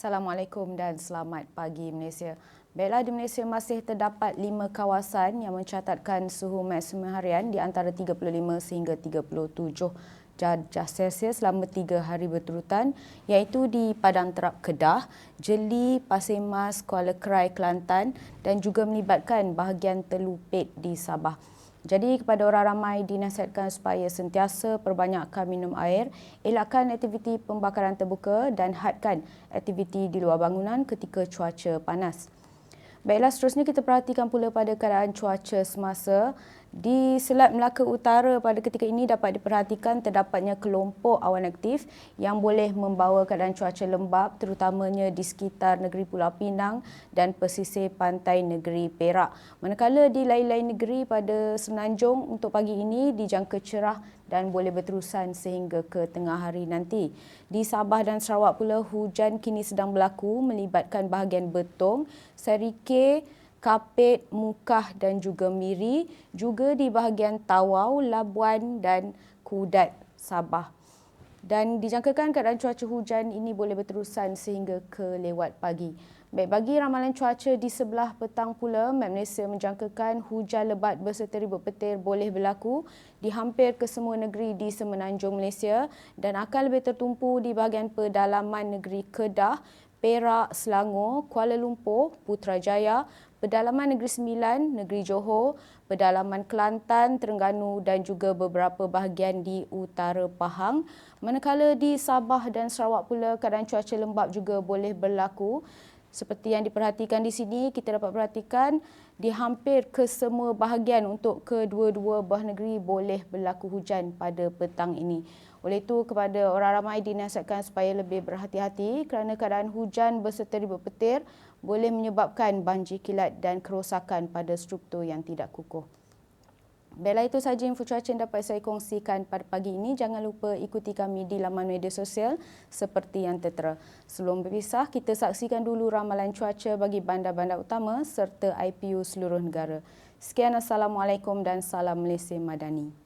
Assalamualaikum dan selamat pagi Malaysia. Baiklah, di Malaysia masih terdapat 5 kawasan yang mencatatkan suhu maksimum harian di antara 35 sehingga 37 darjah Celsius selama 3 hari berturutan, iaitu di Padang Terap Kedah, Jeli, Pasir Mas, Kuala Krai, Kelantan dan juga melibatkan bahagian Telupit di Sabah. Jadi kepada orang ramai dinasihatkan supaya sentiasa perbanyakkan minum air, elakkan aktiviti pembakaran terbuka dan hadkan aktiviti di luar bangunan ketika cuaca panas. Baiklah, seterusnya kita perhatikan pula pada keadaan cuaca semasa. Di Selat Melaka Utara pada ketika ini dapat diperhatikan terdapatnya kelompok awan aktif yang boleh membawa keadaan cuaca lembap terutamanya di sekitar negeri Pulau Pinang dan pesisir pantai negeri Perak. Manakala di lain-lain negeri pada Semenanjung untuk pagi ini dijangka cerah dan boleh berterusan sehingga ke tengah hari nanti. Di Sabah dan Sarawak pula hujan kini sedang berlaku melibatkan bahagian Betong, Serike, Kapit, Mukah dan juga Miri, juga di bahagian Tawau, Labuan dan Kudat, Sabah. Dan dijangkakan keadaan cuaca hujan ini boleh berterusan sehingga ke lewat pagi. Baik, bagi ramalan cuaca di sebelah petang pula, Met Malaysia menjangkakan hujan lebat berserta ribut petir boleh berlaku di hampir kesemua negeri di Semenanjung Malaysia dan akan lebih tertumpu di bahagian pedalaman negeri Kedah, Perak, Selangor, Kuala Lumpur, Putrajaya, pedalaman Negeri Sembilan, Negeri Johor, pedalaman Kelantan, Terengganu dan juga beberapa bahagian di utara Pahang. Manakala di Sabah dan Sarawak pula keadaan cuaca lembap juga boleh berlaku. Seperti yang diperhatikan di sini, kita dapat perhatikan di hampir kesemua bahagian untuk kedua-dua buah negeri boleh berlaku hujan pada petang ini. Oleh itu, kepada orang ramai dinasihatkan supaya lebih berhati-hati kerana keadaan hujan berserta ribut petir boleh menyebabkan banjir kilat dan kerosakan pada struktur yang tidak kukuh. Baiklah, itu sahaja info cuaca yang dapat saya kongsikan pada pagi ini. Jangan lupa ikuti kami di laman media sosial seperti yang tertera. Sebelum berpisah, kita saksikan dulu ramalan cuaca bagi bandar-bandar utama serta IPU seluruh negara. Sekian, Assalamualaikum dan salam Malaysia Madani.